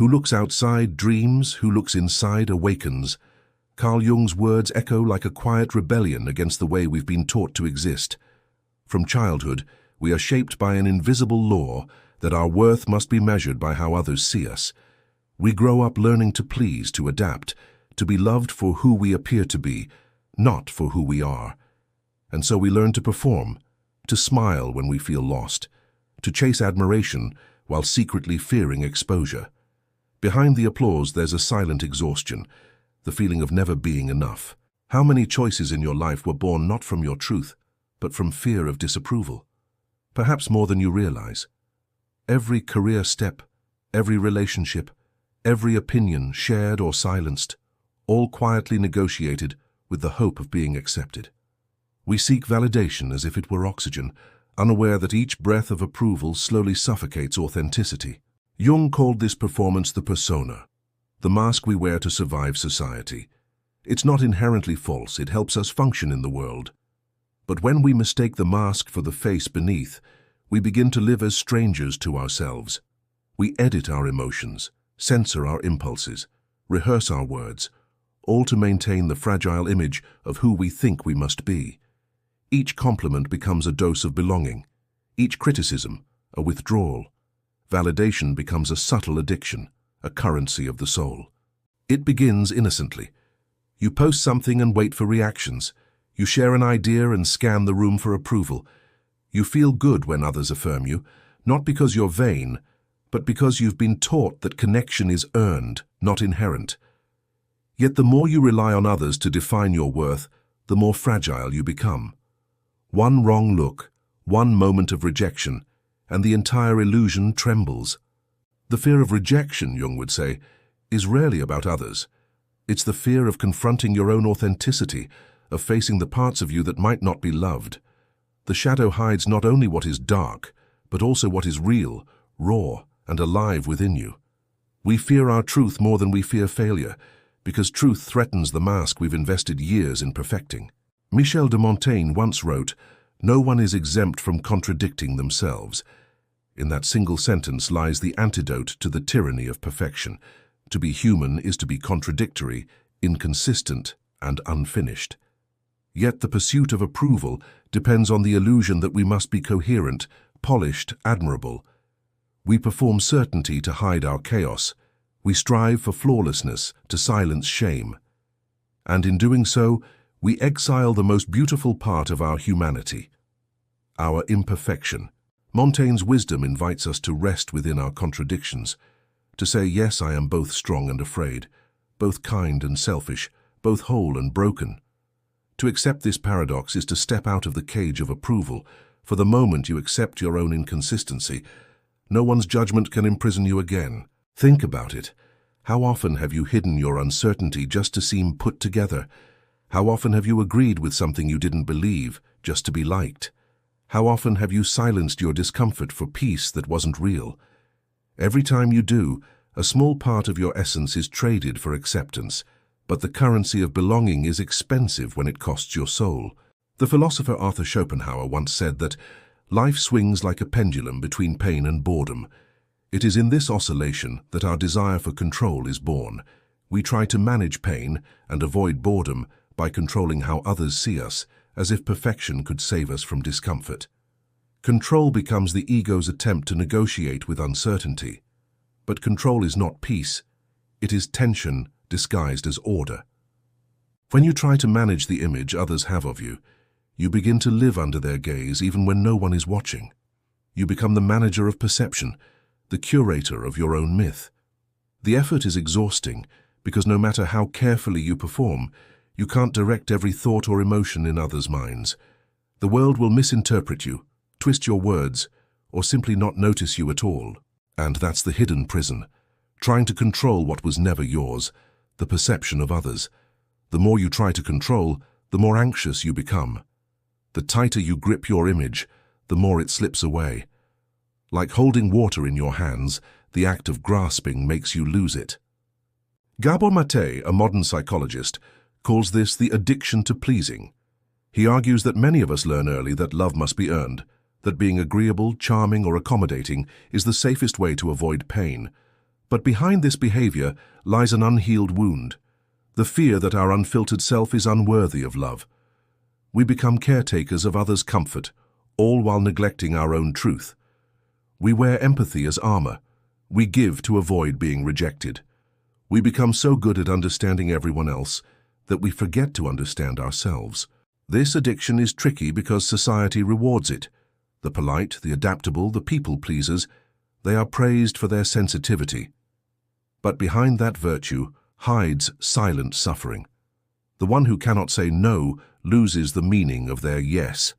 Who looks outside dreams, who looks inside awakens. Carl Jung's words echo like a quiet rebellion against the way we've been taught to exist. From childhood, we are shaped by an invisible law that our worth must be measured by how others see us. We grow up learning to please, to adapt, to be loved for who we appear to be, not for who we are. And so we learn to perform, to smile when we feel lost, to chase admiration while secretly fearing exposure. Behind the applause, there's a silent exhaustion, the feeling of never being enough. How many choices in your life were born not from your truth, but from fear of disapproval? Perhaps more than you realize. Every career step, every relationship, every opinion shared or silenced, all quietly negotiated with the hope of being accepted. We seek validation as if it were oxygen, unaware that each breath of approval slowly suffocates authenticity. Jung called this performance the persona, the mask we wear to survive society. It's not inherently false, it helps us function in the world. But when we mistake the mask for the face beneath, we begin to live as strangers to ourselves. We edit our emotions, censor our impulses, rehearse our words, all to maintain the fragile image of who we think we must be. Each compliment becomes a dose of belonging, each criticism a withdrawal. Validation becomes a subtle addiction, a currency of the soul. It begins innocently. You post something and wait for reactions. You share an idea and scan the room for approval. You feel good when others affirm you, not because you're vain, but because you've been taught that connection is earned, not inherent. Yet the more you rely on others to define your worth, the more fragile you become. One wrong look, one moment of rejection, and the entire illusion trembles. The fear of rejection, Jung would say, is rarely about others. It's the fear of confronting your own authenticity, of facing the parts of you that might not be loved. The shadow hides not only what is dark, but also what is real, raw, and alive within you. We fear our truth more than we fear failure, because truth threatens the mask we've invested years in perfecting. Michel de Montaigne once wrote, "No one is exempt from contradicting themselves." In that single sentence lies the antidote to the tyranny of perfection. To be human is to be contradictory, inconsistent, and unfinished. Yet the pursuit of approval depends on the illusion that we must be coherent, polished, admirable. We perform certainty to hide our chaos. We strive for flawlessness to silence shame. And in doing so, we exile the most beautiful part of our humanity, our imperfection. Montaigne's wisdom invites us to rest within our contradictions, to say, yes, I am both strong and afraid, both kind and selfish, both whole and broken. To accept this paradox is to step out of the cage of approval. For the moment you accept your own inconsistency, no one's judgment can imprison you again. Think about it. How often have you hidden your uncertainty just to seem put together? How often have you agreed with something you didn't believe just to be liked? How often have you silenced your discomfort for peace that wasn't real? Every time you do, a small part of your essence is traded for acceptance, but the currency of belonging is expensive when it costs your soul. The philosopher Arthur Schopenhauer once said that life swings like a pendulum between pain and boredom. It is in this oscillation that our desire for control is born. We try to manage pain and avoid boredom by controlling how others see us, as if perfection could save us from discomfort. Control becomes the ego's attempt to negotiate with uncertainty. But control is not peace. It is tension disguised as order. When you try to manage the image others have of you, you begin to live under their gaze even when no one is watching. You become the manager of perception, the curator of your own myth. The effort is exhausting because no matter how carefully you perform, you can't direct every thought or emotion in others' minds. The world will misinterpret you, twist your words, or simply not notice you at all. And that's the hidden prison, trying to control what was never yours, the perception of others. The more you try to control, the more anxious you become. The tighter you grip your image, the more it slips away. Like holding water in your hands, the act of grasping makes you lose it. Gabor Mate, a modern psychologist, calls this the addiction to pleasing. He argues that many of us learn early that love must be earned, that being agreeable, charming, or accommodating is the safest way to avoid pain. But behind this behavior lies an unhealed wound, the fear that our unfiltered self is unworthy of love. We become caretakers of others' comfort, all while neglecting our own truth. We wear empathy as armor. We give to avoid being rejected. We become so good at understanding everyone else that we forget to understand ourselves. This addiction is tricky because society rewards it. The polite, the adaptable, the people pleasers, they are praised for their sensitivity. But behind that virtue hides silent suffering. The one who cannot say no loses the meaning of their yes.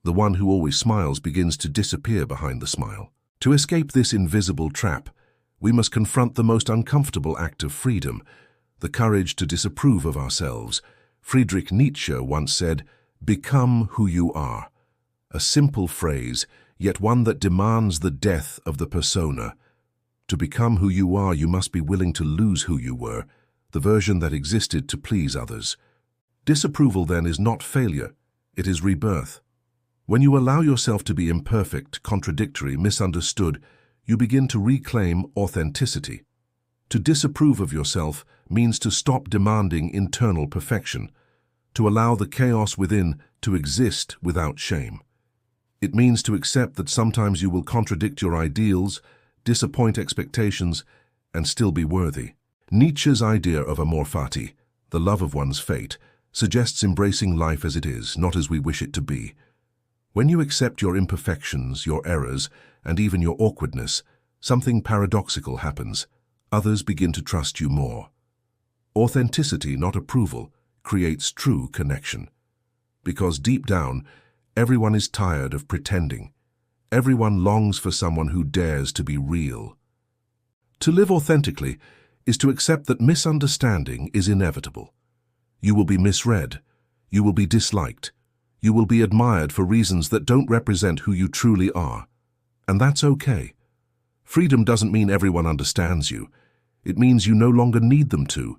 The one who always smiles begins to disappear behind the smile. To escape this invisible trap, we must confront the most uncomfortable act of freedom, the courage to disapprove of ourselves. Friedrich Nietzsche once said, "Become who you are." A simple phrase, yet one that demands the death of the persona. To become who you are, you must be willing to lose who you were, the version that existed to please others. Disapproval, then, is not failure, it is rebirth. When you allow yourself to be imperfect, contradictory, misunderstood, you begin to reclaim authenticity. To disapprove of yourself means to stop demanding internal perfection, to allow the chaos within to exist without shame. It means to accept that sometimes you will contradict your ideals, disappoint expectations, and still be worthy. Nietzsche's idea of amor fati, the love of one's fate, suggests embracing life as it is, not as we wish it to be. When you accept your imperfections, your errors, and even your awkwardness, something paradoxical happens. Others begin to trust you more. Authenticity, not approval, creates true connection. Because deep down, everyone is tired of pretending. Everyone longs for someone who dares to be real. To live authentically is to accept that misunderstanding is inevitable. You will be misread. You will be disliked. You will be admired for reasons that don't represent who you truly are. And that's okay. Freedom doesn't mean everyone understands you. It means you no longer need them to.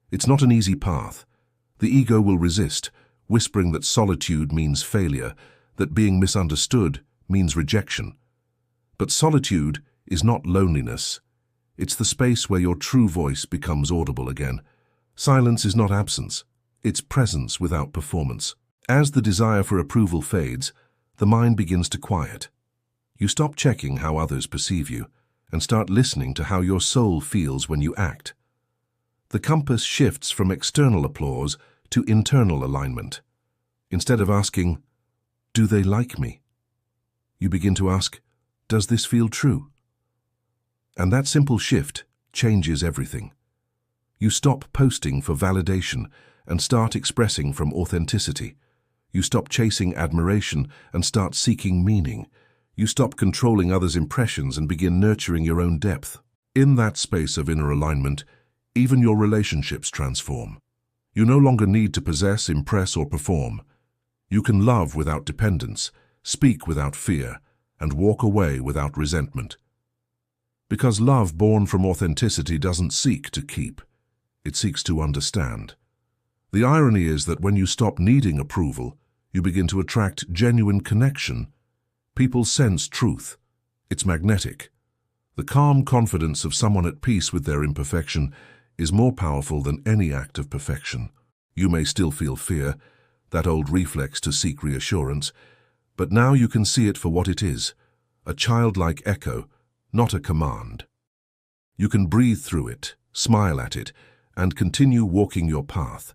It's not an easy path. The ego will resist, whispering that solitude means failure, that being misunderstood means rejection. But solitude is not loneliness. It's the space where your true voice becomes audible again. Silence is not absence. It's presence without performance. As the desire for approval fades, the mind begins to quiet. You stop checking how others perceive you and start listening to how your soul feels when you act. The compass shifts from external applause to internal alignment. Instead of asking, "Do they like me?" you begin to ask, "Does this feel true?" And that simple shift changes everything. You stop posting for validation and start expressing from authenticity. You stop chasing admiration and start seeking meaning. You stop controlling others' impressions and begin nurturing your own depth. In that space of inner alignment, even your relationships transform. You no longer need to possess, impress, or perform. You can love without dependence, speak without fear, and walk away without resentment. Because love born from authenticity doesn't seek to keep. It seeks to understand. The irony is that when you stop needing approval, you begin to attract genuine connection. People sense truth. It's magnetic. The calm confidence of someone at peace with their imperfection is more powerful than any act of perfection. You may still feel fear, that old reflex to seek reassurance, but now you can see it for what it is, a childlike echo, not a command. You can breathe through it, smile at it, and continue walking your path.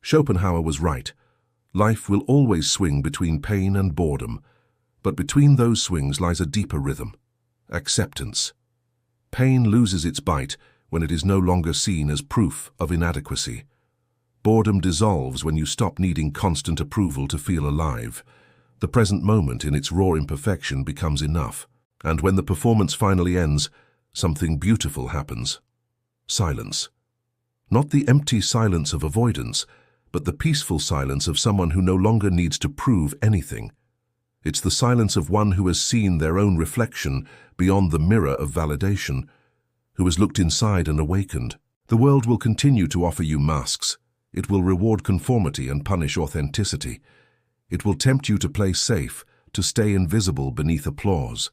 Schopenhauer was right. Life will always swing between pain and boredom, but between those swings lies a deeper rhythm, acceptance. Pain loses its bite when it is no longer seen as proof of inadequacy. Boredom dissolves when you stop needing constant approval to feel alive. The present moment in its raw imperfection becomes enough. And when the performance finally ends, something beautiful happens. Silence. Not the empty silence of avoidance, but the peaceful silence of someone who no longer needs to prove anything. It's the silence of one who has seen their own reflection beyond the mirror of validation, who has looked inside and awakened. The world will continue to offer you masks. It will reward conformity and punish authenticity. It will tempt you to play safe, to stay invisible beneath applause.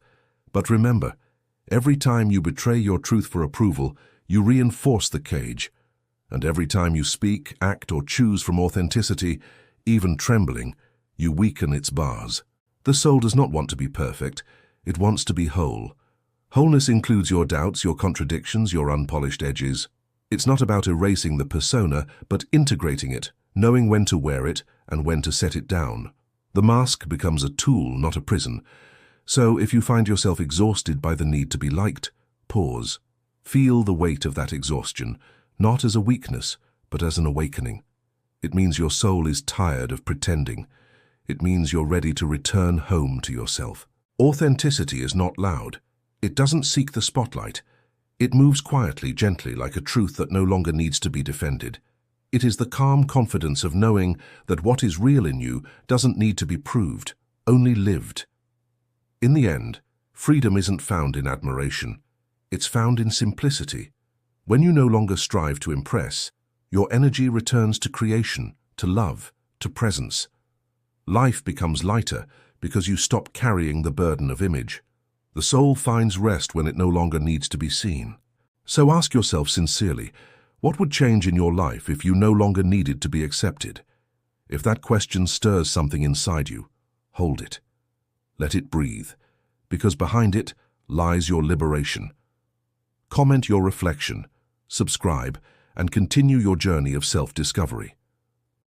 But remember, Every time you betray your truth for approval, you reinforce the cage. And every time you speak, act, or choose from authenticity, even trembling, you weaken its bars. The soul does not want to be perfect. It wants to be whole. Wholeness includes your doubts, your contradictions, your unpolished edges. It's not about erasing the persona, but integrating it, knowing when to wear it and when to set it down. The mask becomes a tool, not a prison. So if you find yourself exhausted by the need to be liked, pause. Feel the weight of that exhaustion, not as a weakness, but as an awakening. It means your soul is tired of pretending. It means you're ready to return home to yourself. Authenticity is not loud. It doesn't seek the spotlight. It moves quietly, gently, like a truth that no longer needs to be defended. It is the calm confidence of knowing that what is real in you doesn't need to be proved, only lived. In the end, freedom isn't found in admiration. It's found in simplicity. When you no longer strive to impress, your energy returns to creation, to love, to presence. Life becomes lighter because you stop carrying the burden of image. The soul finds rest when it no longer needs to be seen. So ask yourself sincerely, what would change in your life if you no longer needed to be accepted? If that question stirs something inside you, hold it. Let it breathe, because behind it lies your liberation. Comment your reflection, subscribe, and continue your journey of self-discovery.